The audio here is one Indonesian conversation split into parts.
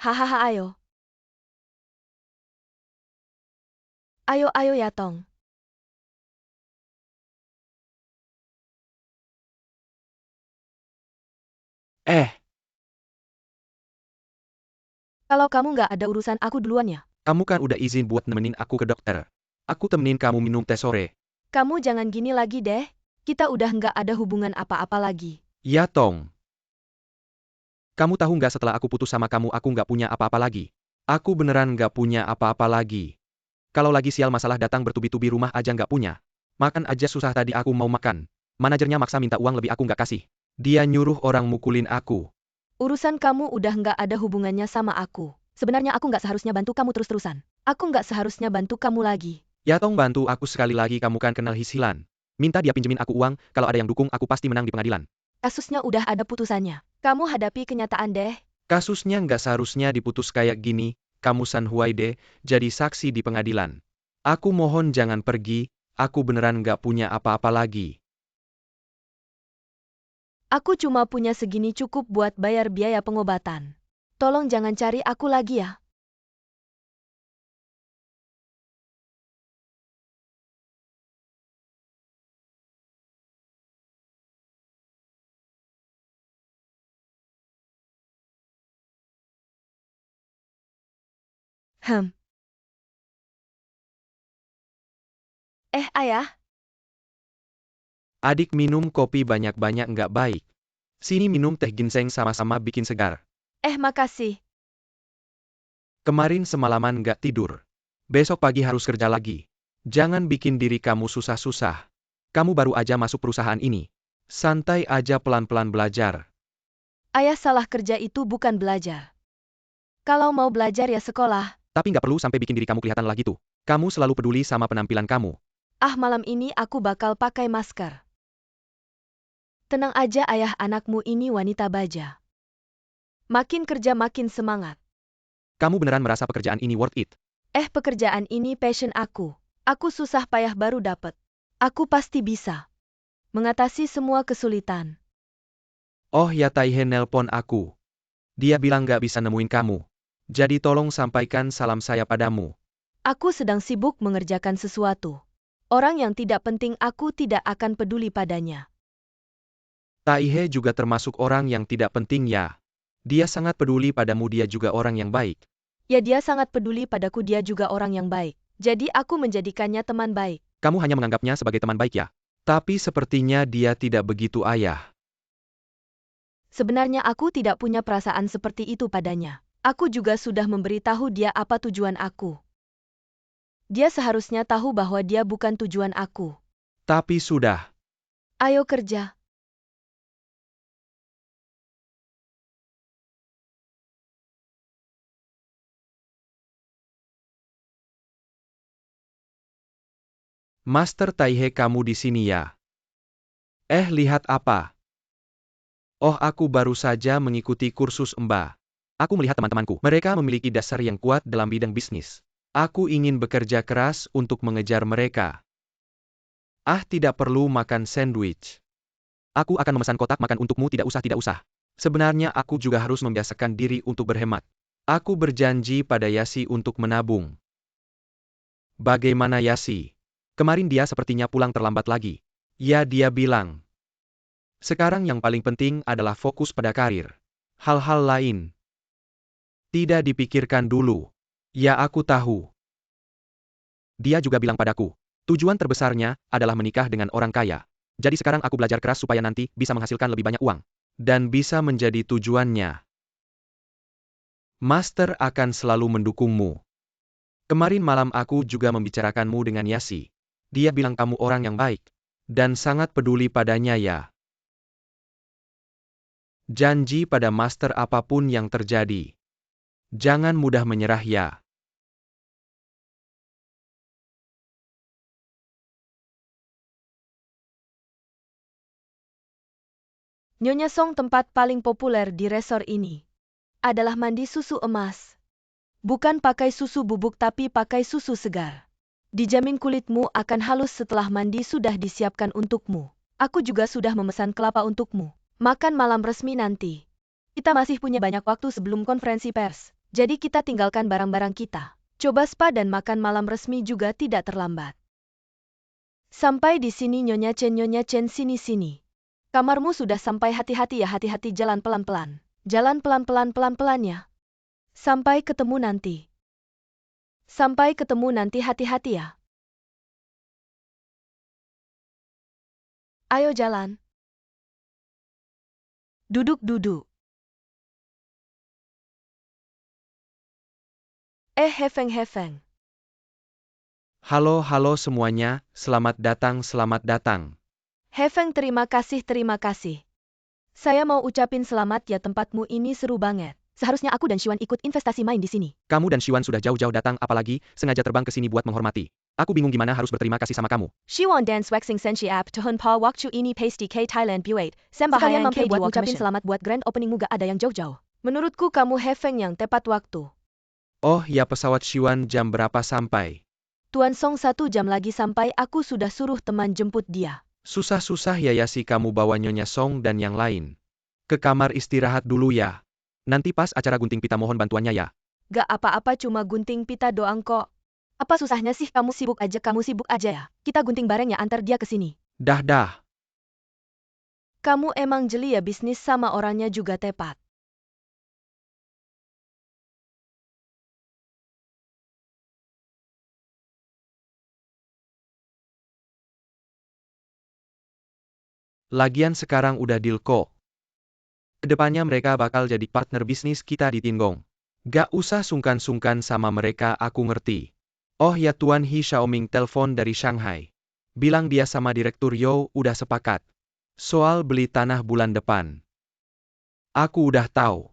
Hahaha ayo. Ayo ya Tong. Eh, Kalau kamu nggak ada urusan aku duluan ya. kamu kan udah izin buat nemenin aku ke dokter. Aku temenin kamu minum teh sore. Kamu jangan gini lagi deh. Kita udah nggak ada hubungan apa-apa lagi. Ya Tong. Kamu tahu nggak setelah aku putus sama kamu aku nggak punya apa-apa lagi. Aku beneran nggak punya apa-apa lagi. Kalau lagi sial masalah datang bertubi-tubi rumah aja nggak punya. Makan aja susah tadi aku mau makan. Manajernya maksa minta uang lebih aku nggak kasih. Dia nyuruh orang mukulin aku. Urusan kamu udah nggak ada hubungannya sama aku. Sebenarnya aku nggak seharusnya bantu kamu terus-terusan. Aku nggak seharusnya bantu kamu lagi. Ya Tong bantu aku sekali lagi kamu kan kenal Hisilan. Minta dia pinjemin aku uang, kalau ada yang dukung aku pasti menang di pengadilan. Kasusnya udah ada putusannya. Kamu hadapi kenyataan deh. Kasusnya nggak seharusnya diputus kayak gini, kamu San Huaide, jadi saksi di pengadilan. Aku mohon jangan pergi, aku beneran nggak punya apa-apa lagi. Aku cuma punya segini cukup buat bayar biaya pengobatan. Tolong jangan cari aku lagi ya. Hem. Ayah. Adik minum kopi banyak-banyak nggak baik. Sini minum teh ginseng sama-sama bikin segar. Makasih. Kemarin semalaman nggak tidur. Besok pagi harus kerja lagi. Jangan bikin diri kamu susah-susah. Kamu baru aja masuk perusahaan ini. Santai aja pelan-pelan belajar. Ayah salah kerja itu bukan belajar. Kalau mau belajar ya sekolah. Tapi nggak perlu sampai bikin diri kamu kelihatan lagi tuh. Kamu selalu peduli sama penampilan kamu. Malam ini aku bakal pakai masker. Tenang aja ayah, anakmu ini wanita baja. Makin kerja makin semangat. Kamu beneran merasa pekerjaan ini worth it? Pekerjaan ini passion aku. Aku susah payah baru dapet. Aku pasti bisa mengatasi semua kesulitan. Oh ya Taihe nelpon aku. Dia bilang nggak bisa nemuin kamu. Jadi tolong sampaikan salam saya padamu. Aku sedang sibuk mengerjakan sesuatu. Orang yang tidak penting aku tidak akan peduli padanya. Taihe juga termasuk orang yang tidak penting ya. Dia sangat peduli padamu, dia juga orang yang baik. Ya dia sangat peduli padaku, dia juga orang yang baik. Jadi aku menjadikannya teman baik. Kamu hanya menganggapnya sebagai teman baik ya? Tapi sepertinya dia tidak begitu ayah. Sebenarnya aku tidak punya perasaan seperti itu padanya. Aku juga sudah memberitahu dia apa tujuan aku. Dia seharusnya tahu bahwa dia bukan tujuan aku. Tapi sudah. Ayo kerja. Master Taihe kamu di sini ya? Lihat apa? Oh aku baru saja mengikuti kursus Mbak. Aku melihat teman-temanku. Mereka memiliki dasar yang kuat dalam bidang bisnis. Aku ingin bekerja keras untuk mengejar mereka. Tidak perlu makan sandwich. Aku akan memesan kotak makan untukmu, tidak usah, tidak usah. Sebenarnya aku juga harus membiasakan diri untuk berhemat. Aku berjanji pada Yasi untuk menabung. Bagaimana Yasi? Kemarin dia sepertinya pulang terlambat lagi. Ya dia bilang. Sekarang yang paling penting adalah fokus pada karir. Hal-hal lain tidak dipikirkan dulu. Ya aku tahu. Dia juga bilang padaku, tujuan terbesarnya adalah menikah dengan orang kaya. Jadi sekarang aku belajar keras supaya nanti bisa menghasilkan lebih banyak uang. Dan bisa menjadi tujuannya. Master akan selalu mendukungmu. Kemarin malam aku juga membicarakanmu dengan Yasi. Dia bilang kamu orang yang baik. Dan sangat peduli padanya ya. Janji pada Master apapun yang terjadi. Jangan mudah menyerah ya. Nyonya Song, tempat paling populer di resort ini adalah mandi susu emas. Bukan pakai susu bubuk tapi pakai susu segar. Dijamin kulitmu akan halus setelah mandi, sudah disiapkan untukmu. Aku juga sudah memesan kelapa untukmu. Makan malam resmi nanti. Kita masih punya banyak waktu sebelum konferensi pers. Jadi kita tinggalkan barang-barang kita. Coba spa dan makan malam resmi juga tidak terlambat. Sampai di sini Nyonya Chen sini. Kamarmu sudah sampai, hati-hati ya, hati-hati, jalan pelan-pelan. Jalan pelan-pelan ya. Sampai ketemu nanti. Sampai ketemu nanti, hati-hati ya. Ayo jalan. Duduk. Hefeng. Halo semuanya, selamat datang. Hefeng, terima kasih. Saya mau ucapin selamat ya, tempatmu ini seru banget. Seharusnya aku dan Shiwan ikut investasi main di sini. Kamu dan Shiwan sudah jauh-jauh datang, apalagi sengaja terbang ke sini buat menghormati. Aku bingung gimana harus berterima kasih sama kamu. Shiwan dan Swexing Senshi App Tuhun Pa Waktu ini Pasty K Thailand Buat. Sekalian mampir buat ngucapin selamat buat grand openingmu, gak ada yang jauh-jauh. Menurutku kamu Hefeng yang tepat waktu. Oh ya, pesawat Shiwan jam berapa sampai? Tuan Song 1 jam lagi sampai, aku sudah suruh teman jemput dia. Susah ya sih kamu bawa Nyonya Song dan yang lain. Ke kamar istirahat dulu ya. Nanti pas acara gunting pita mohon bantuannya ya. Gak apa-apa, cuma gunting pita doang kok. Apa susahnya sih, kamu sibuk aja ya. Kita gunting bareng ya, antar dia ke sini. Dah. Kamu emang jeli ya, bisnis sama orangnya juga tepat. Lagian sekarang udah deal kok. Kedepannya mereka bakal jadi partner bisnis kita di Tinggong. Gak usah sungkan-sungkan sama mereka, aku ngerti. Oh ya, Tuan Hi Xiaoming telepon dari Shanghai. Bilang dia sama Direktur Yo udah sepakat. Soal beli tanah bulan depan. Aku udah tahu.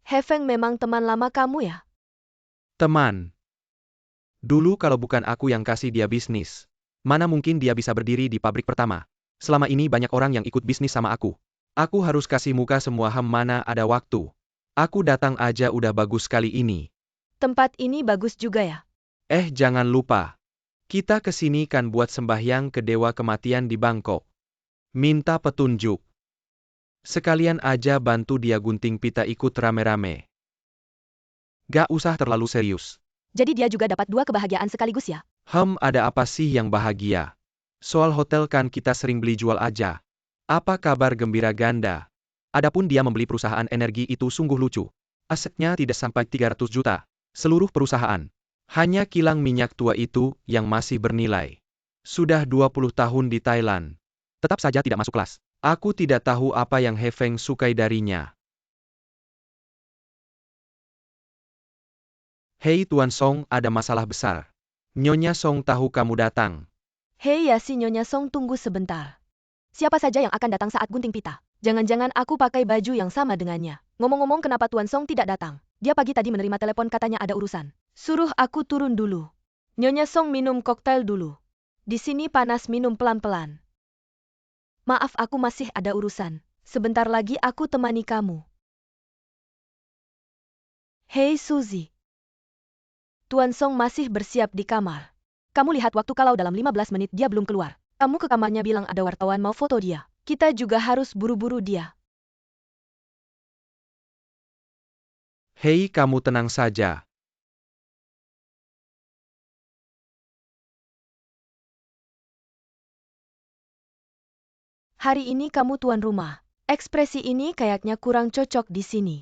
Hefeng memang teman lama kamu ya? Teman. Dulu kalau bukan aku yang kasih dia bisnis, mana mungkin dia bisa berdiri di pabrik pertama. Selama ini banyak orang yang ikut bisnis sama aku. Aku harus kasih muka semua, mana ada waktu. Aku datang aja udah bagus kali ini. Tempat ini bagus juga ya? Jangan lupa. Kita kesini kan buat sembahyang ke Dewa Kematian di Bangkok. Minta petunjuk. Sekalian aja bantu dia gunting pita, ikut rame-rame. Gak usah terlalu serius. Jadi dia juga dapat 2 kebahagiaan sekaligus ya? Ada apa sih yang bahagia? Soal hotel kan kita sering beli jual aja. Apa kabar gembira ganda? Adapun dia membeli perusahaan energi itu sungguh lucu. Asetnya tidak sampai 300 juta. Seluruh perusahaan. Hanya kilang minyak tua itu yang masih bernilai. Sudah 20 tahun di Thailand. Tetap saja tidak masuk kelas. Aku tidak tahu apa yang Hefeng sukai darinya. Hei Tuan Song, ada masalah besar. Nyonya Song tahu kamu datang. Hei ya, si Nyonya Song, tunggu sebentar. Siapa saja yang akan datang saat gunting pita? Jangan-jangan aku pakai baju yang sama dengannya. Ngomong-ngomong, kenapa Tuan Song tidak datang? Dia pagi tadi menerima telepon, katanya ada urusan. Suruh aku turun dulu. Nyonya Song minum koktail dulu. Di sini panas, minum pelan-pelan. Maaf, aku masih ada urusan. Sebentar lagi aku temani kamu. Hei Suzy. Tuan Song masih bersiap di kamar. Kamu lihat waktu, kalau dalam 15 menit dia belum keluar. Kamu ke kamarnya bilang ada wartawan mau foto dia. Kita juga harus buru-buru dia. Hei, kamu tenang saja. Hari ini kamu tuan rumah. Ekspresi ini kayaknya kurang cocok di sini.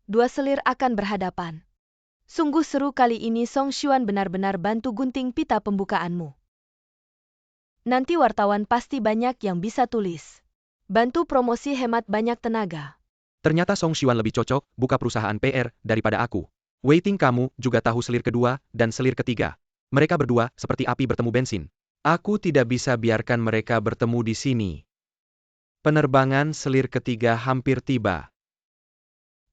2 selir akan berhadapan. Sungguh seru kali ini Song Xuan benar-benar bantu gunting pita pembukaanmu. Nanti wartawan pasti banyak yang bisa tulis. Bantu promosi hemat banyak tenaga. Ternyata Song Xuan lebih cocok buka perusahaan PR daripada aku. Waiting kamu juga tahu selir kedua dan selir ketiga. Mereka berdua seperti api bertemu bensin. Aku tidak bisa biarkan mereka bertemu di sini. Penerbangan selir ketiga hampir tiba.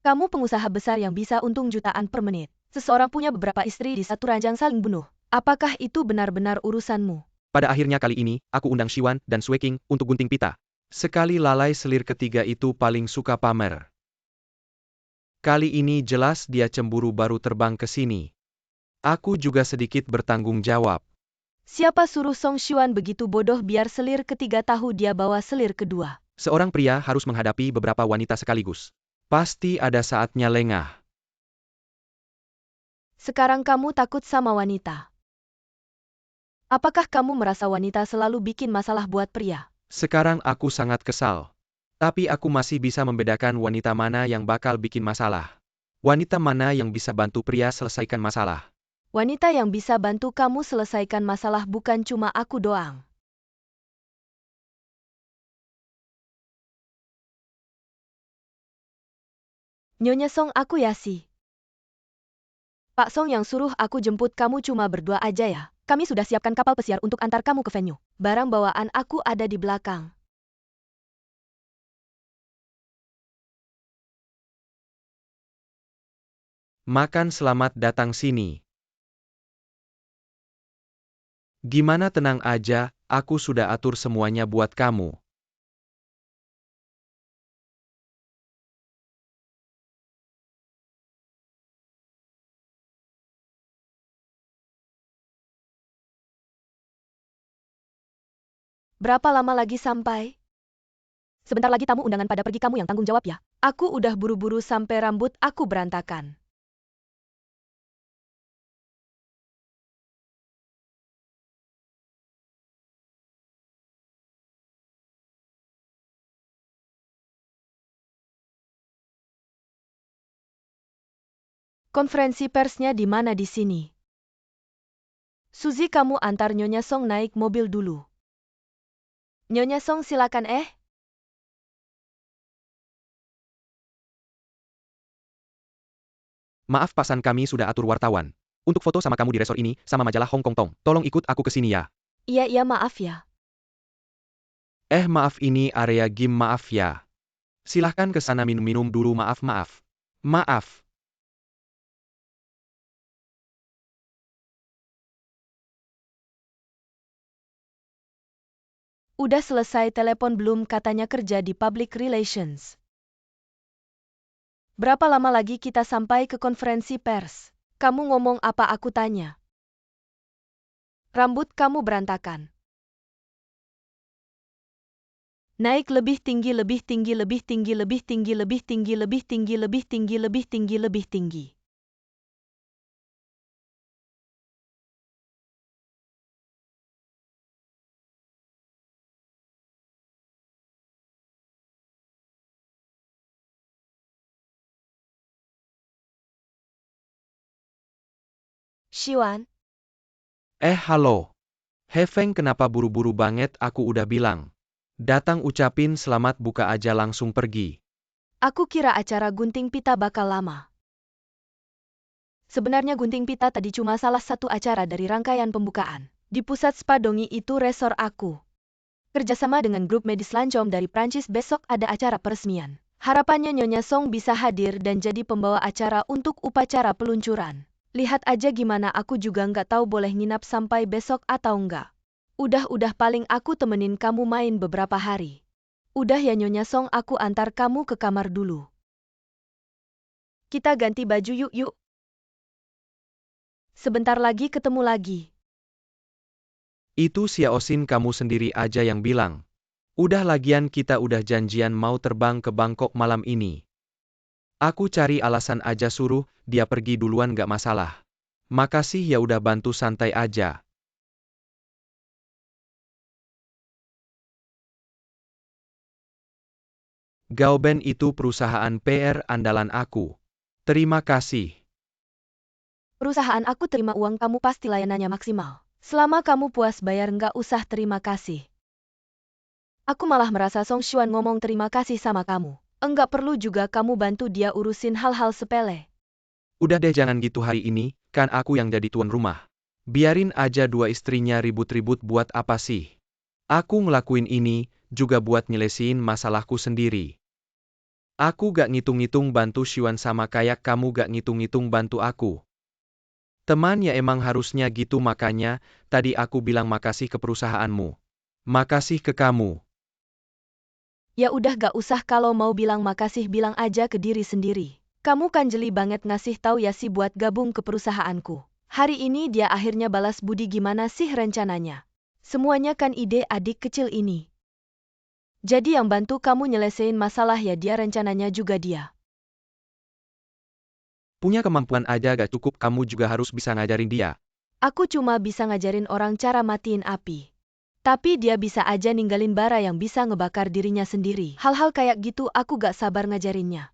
Kamu pengusaha besar yang bisa untung jutaan per menit. Seseorang punya beberapa istri di satu ranjang saling bunuh. Apakah itu benar-benar urusanmu? Pada akhirnya kali ini, aku undang Xuan dan Sui untuk gunting pita. Sekali lalai selir ketiga itu paling suka pamer. Kali ini jelas dia cemburu baru terbang ke sini. Aku juga sedikit bertanggung jawab. Siapa suruh Song Xuan begitu bodoh biar selir ketiga tahu dia bawa selir kedua? Seorang pria harus menghadapi beberapa wanita sekaligus. Pasti ada saatnya lengah. Sekarang kamu takut sama wanita. Apakah kamu merasa wanita selalu bikin masalah buat pria? Sekarang aku sangat kesal. Tapi aku masih bisa membedakan wanita mana yang bakal bikin masalah. Wanita mana yang bisa bantu pria selesaikan masalah. Wanita yang bisa bantu kamu selesaikan masalah bukan cuma aku doang. Nyonya Song, aku Yasi. Pak Song yang suruh aku jemput kamu cuma berdua aja ya. Kami sudah siapkan kapal pesiar untuk antar kamu ke venue. Barang bawaan aku ada di belakang. Makan selamat datang sini. Gimana tenang aja, aku sudah atur semuanya buat kamu. Berapa lama lagi sampai? Sebentar lagi tamu undangan pada pergi, kamu yang tanggung jawab ya. Aku udah buru-buru sampai rambut aku berantakan. Konferensi persnya di mana di sini? Suzy, kamu antar Nyonya Song naik mobil dulu. Nyonya Song, silakan. Maaf pasan, kami sudah atur wartawan. Untuk foto sama kamu di resort ini, sama majalah Hong Kong Tong. Tolong ikut aku ke sini ya. Iya, maaf ya. Maaf, ini area gym, maaf ya. Silahkan ke sana minum-minum dulu, maaf. Maaf. Udah selesai telepon belum? Katanya kerja di public relations. Berapa lama lagi kita sampai ke konferensi pers? Kamu ngomong apa, aku tanya. Rambut kamu berantakan. Naik lebih tinggi, lebih tinggi, lebih tinggi, lebih tinggi, lebih tinggi, lebih tinggi, lebih tinggi, lebih tinggi, lebih tinggi. Xuan, Halo. Hefeng, kenapa buru-buru banget? Aku udah bilang. Datang ucapin selamat buka aja langsung pergi. aku kira acara gunting pita bakal lama. Sebenarnya gunting pita tadi cuma salah satu acara dari rangkaian pembukaan. Di pusat spa Dongi itu resor aku. Kerjasama dengan grup medis Lancome dari Prancis, besok ada acara peresmian. Harapannya Nyonya Song bisa hadir dan jadi pembawa acara untuk upacara peluncuran. Lihat aja gimana, aku juga nggak tahu boleh nginap sampai besok atau enggak. Udah paling aku temenin kamu main beberapa hari. Udah ya Nyonya Song, aku antar kamu ke kamar dulu. Kita ganti baju yuk. Sebentar lagi ketemu lagi. Itu Xiaoxin kamu sendiri aja yang bilang. Udah, lagian kita udah janjian mau terbang ke Bangkok malam ini. Aku cari alasan aja suruh dia pergi duluan, gak masalah. Makasih ya udah bantu, santai aja. Gaoben itu perusahaan PR andalan aku. Terima kasih. Perusahaan aku terima uang kamu pasti layanannya maksimal. Selama kamu puas bayar nggak usah terima kasih. Aku malah merasa Song Xuan ngomong terima kasih sama kamu. Enggak perlu juga kamu bantu dia urusin hal-hal sepele. Udah deh jangan gitu hari ini, kan aku yang jadi tuan rumah. Biarin aja dua istrinya ribut-ribut buat apa sih? Aku ngelakuin ini, juga buat nyelesain masalahku sendiri. Aku gak ngitung-ngitung bantu Xuan sama kayak kamu gak ngitung-ngitung bantu aku. Teman ya emang harusnya gitu makanya, tadi aku bilang makasih ke perusahaanmu. Makasih ke kamu. Ya udah gak usah kalau mau bilang makasih bilang aja ke diri sendiri. Kamu kan jeli banget ngasih tahu Yasi buat gabung ke perusahaanku. Hari ini dia akhirnya balas budi gimana sih rencananya. Semuanya kan ide adik kecil ini. Jadi yang bantu kamu nyelesain masalah ya dia rencananya juga dia. Punya kemampuan aja gak cukup kamu juga harus bisa ngajarin dia. Aku cuma bisa ngajarin orang cara matiin api. Tapi dia bisa aja ninggalin bara yang bisa ngebakar dirinya sendiri. Hal-hal kayak gitu aku gak sabar ngajarinnya.